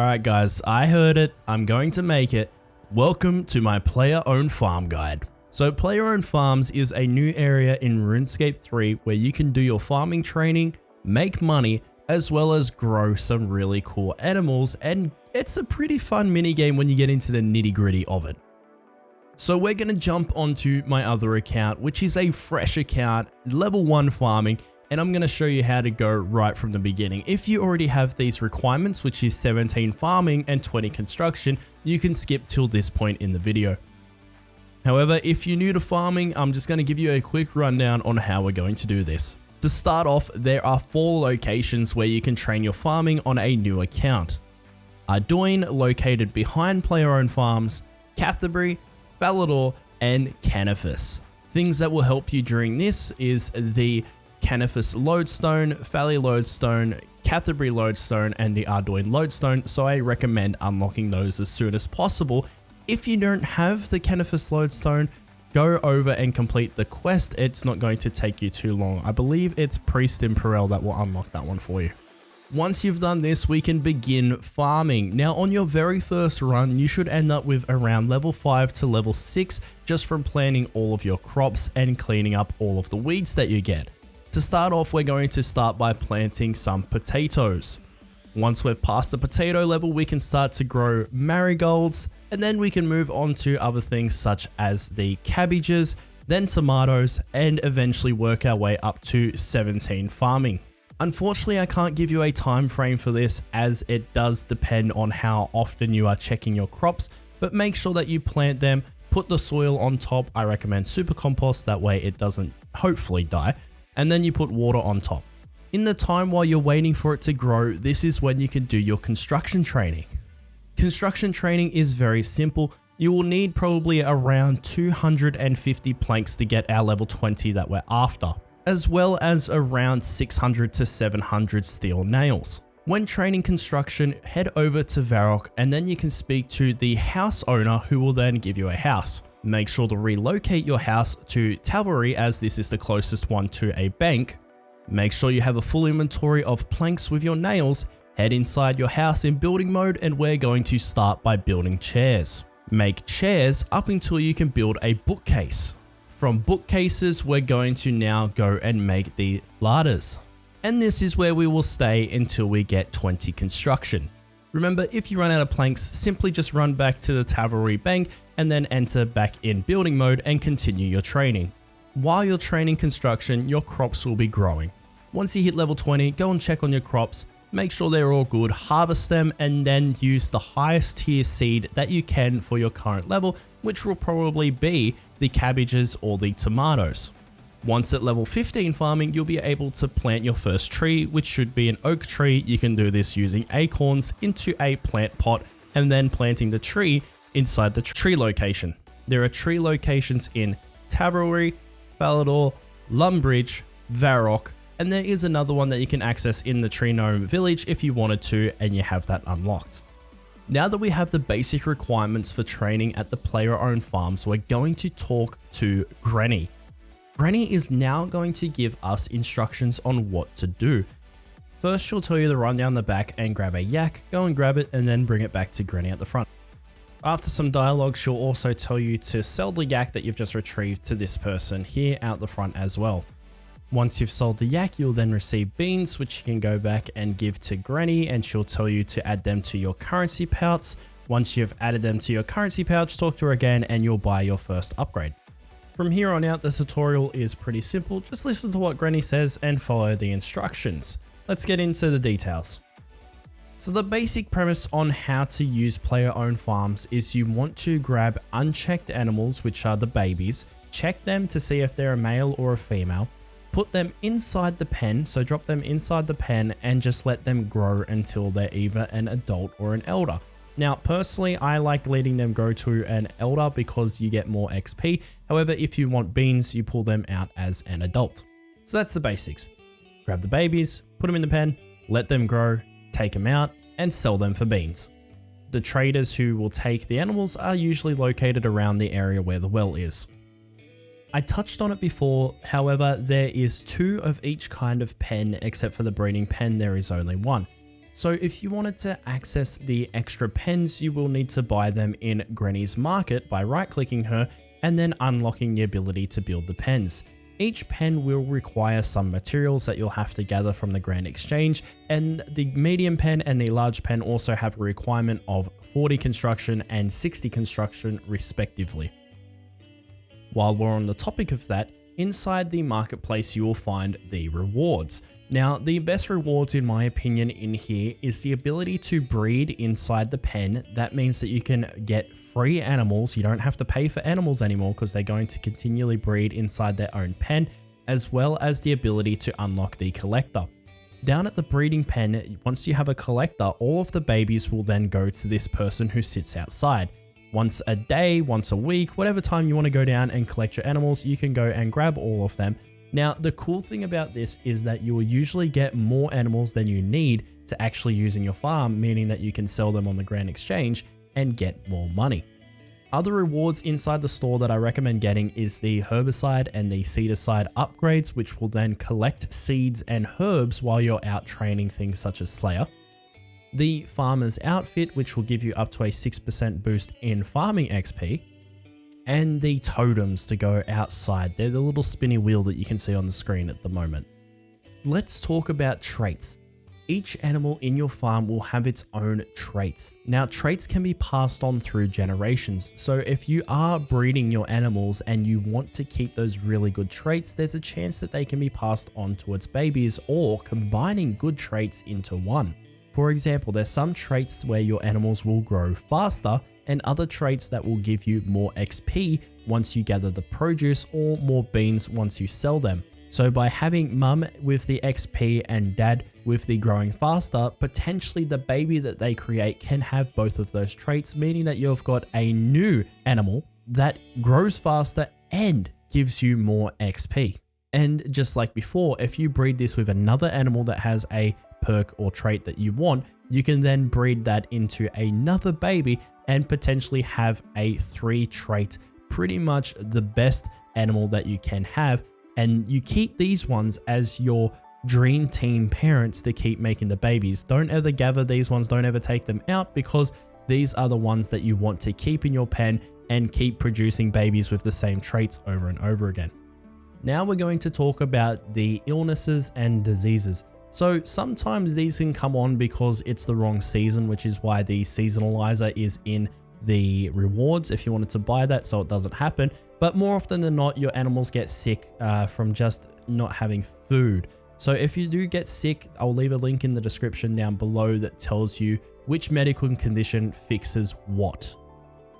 Alright guys, I heard it, I'm going to make it. Welcome to my player-owned farm guide. So player-owned farms is a new area in Runescape 3 where you can do your farming training, make money, as well as grow some really cool animals, and it's a pretty fun minigame when you get into the nitty-gritty of it. So we're going to jump onto my other account, which is a fresh account, level 1 farming, and I'm going to show you how to go right from the beginning. If you already have these requirements, which is 17 farming and 20 construction, you can skip till this point in the video. However, if you're new to farming, I'm just going to give you a quick rundown on how we're going to do this. To start off, there are 4 locations where you can train your farming on a new account. Ardoin, located behind player-owned farms, Catherbury, Falador, and Canifus. Things that will help you during this is the Canifus Lodestone, Fally Lodestone, Catherbury Lodestone, and the Ardoin Lodestone, so I recommend unlocking those as soon as possible. If you don't have the Canifus Lodestone, go over and complete the quest. It's not going to take you too long. I believe it's Priest Imperial that will unlock that one for you. Once you've done this, we can begin farming. Now on your very first run, you should end up with around level 5 to level 6 just from planting all of your crops and cleaning up all of the weeds that you get. To start off, we're going to start by planting some potatoes. Once we've passed the potato level, we can start to grow marigolds, and then we can move on to other things such as the cabbages, then tomatoes, and eventually work our way up to 17 farming. Unfortunately, I can't give you a time frame for this as it does depend on how often you are checking your crops, but make sure that you plant them, put the soil on top. I recommend super compost, that way it doesn't hopefully die. And then you put water on top. In the time while you're waiting for it to grow, this is when you can do your construction training. Construction training is very simple. You will need probably around 250 planks to get our level 20 that we're after, as well as around 600 to 700 steel nails. When training construction, head over to Varrock and then you can speak to the house owner who will then give you a house. Make sure to relocate your house to Talbury as this is the closest one to a bank. Make sure you have a full inventory of planks with your nails. Head inside your house in building mode and we're going to start by building chairs. Make chairs up until you can build a bookcase. From bookcases, we're going to now go and make the ladders. And this is where we will stay until we get 20 construction. Remember, if you run out of planks, simply just run back to the Talbury Bank and then enter back in building mode and continue your training. While you're training construction, your crops will be growing. Once you hit level 20, go and check on your crops, make sure they're all good, harvest them, and then use the highest tier seed that you can for your current level, which will probably be the cabbages or the tomatoes. Once at level 15 farming, you'll be able to plant your first tree, which should be an oak tree. You can do this using acorns into a plant pot and then planting the tree inside the tree location. There are tree locations in Talbury, Falador, Lumbridge, Varrock, and there is another one that you can access in the Tree Gnome village if you wanted to and you have that unlocked. Now that we have the basic requirements for training at the player-owned farms, we're going to talk to Granny. Granny is now going to give us instructions on what to do. First, she'll tell you to run down the back and grab a yak, go and grab it, and then bring it back to Granny at the front. After some dialogue, she'll also tell you to sell the yak that you've just retrieved to this person here out the front as well. Once you've sold the yak, you'll then receive beans, which you can go back and give to Granny, and she'll tell you to add them to your currency pouch. Once you've added them to your currency pouch, talk to her again and you'll buy your first upgrade. From here on out, the tutorial is pretty simple. Just listen to what Granny says and follow the instructions. Let's get into the details. So the basic premise on how to use player-owned farms is you want to grab unchecked animals, which are the babies, check them to see if they're a male or a female, put them inside the pen, so drop them inside the pen and just let them grow until they're either an adult or an elder. Now, personally, I like letting them go to an elder because you get more XP. However, if you want beans, you pull them out as an adult. So that's the basics. Grab the babies, put them in the pen, let them grow, take them out, and sell them for beans. The traders who will take the animals are usually located around the area where the well is. I touched on it before, however, there is 2 of each kind of pen, except for the breeding pen, there is only 1. So if you wanted to access the extra pens, you will need to buy them in Granny's Market by right-clicking her and then unlocking the ability to build the pens. Each pen will require some materials that you'll have to gather from the Grand Exchange, and the medium pen and the large pen also have a requirement of 40 construction and 60 construction respectively. While we're on the topic of that, inside the marketplace you will find the rewards. Now, the best rewards in my opinion in here is the ability to breed inside the pen. That means that you can get free animals. You don't have to pay for animals anymore because they're going to continually breed inside their own pen, as well as the ability to unlock the collector. Down at the breeding pen, once you have a collector, all of the babies will then go to this person who sits outside. Once a day, once a week, whatever time you want to go down and collect your animals, you can go and grab all of them. Now, the cool thing about this is that you will usually get more animals than you need to actually use in your farm, meaning that you can sell them on the Grand Exchange and get more money. Other rewards inside the store that I recommend getting is the herbicide and the seedicide upgrades, which will then collect seeds and herbs while you're out training things such as Slayer. The farmer's outfit, which will give you up to a 6% boost in farming XP. And the totems to go outside. They're the little spinny wheel that you can see on the screen at the moment. Let's talk about traits. Each animal in your farm will have its own traits. Now, traits can be passed on through generations. So if you are breeding your animals and you want to keep those really good traits, there's a chance that they can be passed on to its babies or combining good traits into one. For example, there's some traits where your animals will grow faster and other traits that will give you more XP once you gather the produce or more beans once you sell them. So by having mum with the XP and dad with the growing faster, potentially the baby that they create can have both of those traits, meaning that you've got a new animal that grows faster and gives you more XP. And just like before, if you breed this with another animal that has a perk or trait that you want, you can then breed that into another baby and potentially have a 3 trait, pretty much the best animal that you can have. And you keep these ones as your dream team parents to keep making the babies. Don't ever gather these ones, don't ever take them out, because these are the ones that you want to keep in your pen and keep producing babies with the same traits over and over again. Now we're going to talk about the illnesses and diseases. So sometimes these can come on because it's the wrong season, which is why the seasonalizer is in the rewards if you wanted to buy that so it doesn't happen. But more often than not, your animals get sick from just not having food. So if you do get sick, I'll leave a link in the description down below that tells you which medical condition fixes what.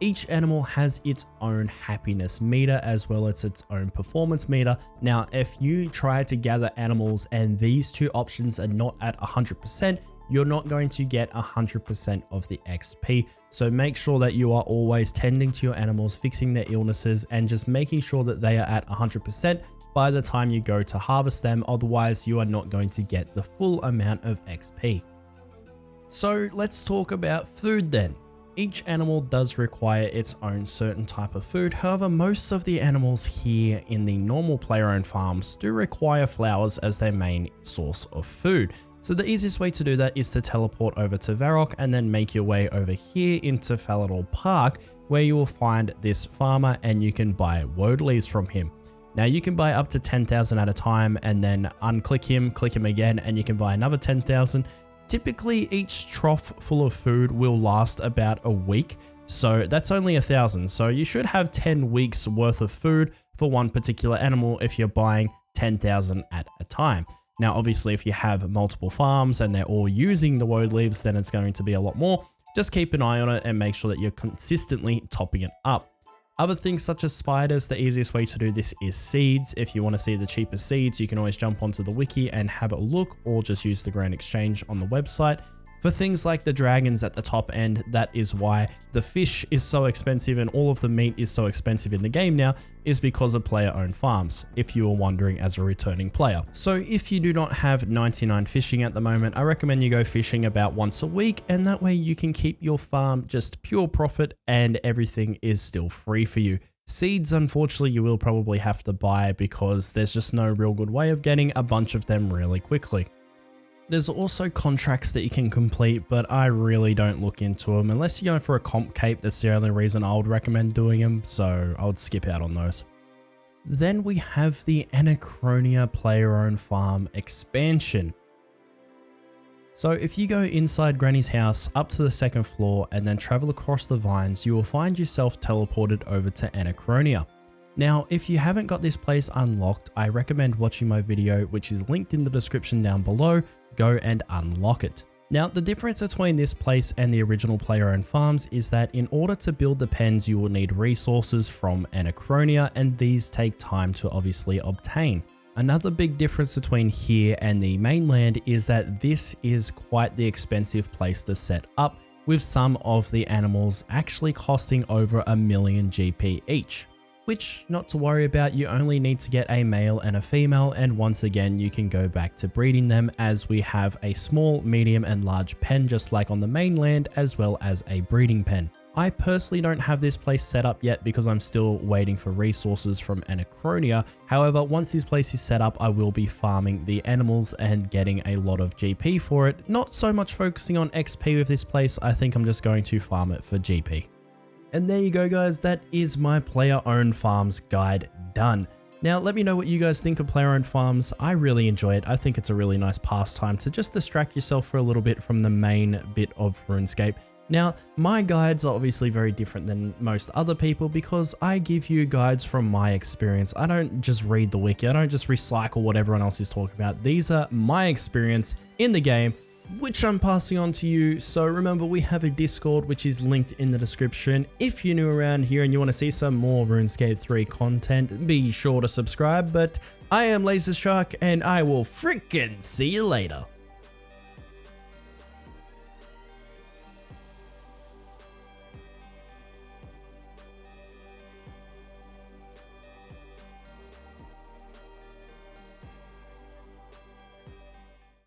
Each animal has its own happiness meter as well as its own performance meter. Now, if you try to gather animals and these two options are not at 100%, you're not going to get 100% of the XP. So make sure that you are always tending to your animals, fixing their illnesses, and just making sure that they are at 100% by the time you go to harvest them. Otherwise, you are not going to get the full amount of XP. So let's talk about food then. Each animal does require its own certain type of food. However, most of the animals here in the normal player-owned farms do require flowers as their main source of food. So the easiest way to do that is to teleport over to Varrock and then make your way over here into Falador Park, where you will find this farmer and you can buy woad leaves from him. Now you can buy up to 10,000 at a time and then unclick him, click him again, and you can buy another 10,000. Typically, each trough full of food will last about a week, so that's only 1,000. So you should have 10 weeks worth of food for one particular animal if you're buying 10,000 at a time. Now, obviously, if you have multiple farms and they're all using the woad leaves, then it's going to be a lot more. Just keep an eye on it and make sure that you're consistently topping it up. Other things such as spiders, the easiest way to do this is seeds. If you want to see the cheapest seeds, you can always jump onto the wiki and have a look, or just use the Grand Exchange on the website. For things like the dragons at the top end, that is why the fish is so expensive and all of the meat is so expensive in the game now, is because of player-owned farms, if you were wondering as a returning player. So if you do not have 99 fishing at the moment, I recommend you go fishing about once a week, and that way you can keep your farm just pure profit and everything is still free for you. Seeds, unfortunately, you will probably have to buy because there's just no real good way of getting a bunch of them really quickly. There's also contracts that you can complete, but I really don't look into them unless you're going for a comp cape. That's the only reason I would recommend doing them, so I would skip out on those. Then we have the ANACHRONIA player-owned farm expansion. So if you go inside Granny's house up to the second floor and then travel across the vines, you will find yourself teleported over to ANACHRONIA. Now, if you haven't got this place unlocked, I recommend watching my video, which is linked in the description down below. Go and unlock it. Now, the difference between this place and the original player-owned farms is that in order to build the pens, you will need resources from ANACHRONIA, and these take time to obviously obtain. Another big difference between here and the mainland is that this is quite the expensive place to set up, with some of the animals actually costing over 1 million GP each. Which, not to worry about, you only need to get a male and a female, and once again you can go back to breeding them, as we have a small, medium and large pen just like on the mainland, as well as a breeding pen. I personally don't have this place set up yet because I'm still waiting for resources from ANACHRONIA. However, once this place is set up, I will be farming the animals and getting a lot of GP for it. Not so much focusing on XP with this place, I think I'm just going to farm it for GP. And there you go guys, that is my player-owned farms guide done. Now let me know what you guys think of player-owned farms. I really enjoy it. I think it's a really nice pastime to just distract yourself for a little bit from the main bit of RuneScape. Now, my guides are obviously very different than most other people because I give you guides from my experience. I don't just read the wiki, I don't just recycle what everyone else is talking about. These are my experience in the game, which I'm passing on to you. So remember, we have a Discord which is linked in the description. If you're new around here and you want to see some more RuneScape 3 content, be sure to subscribe. But I am LaserShark and I will freaking see you later.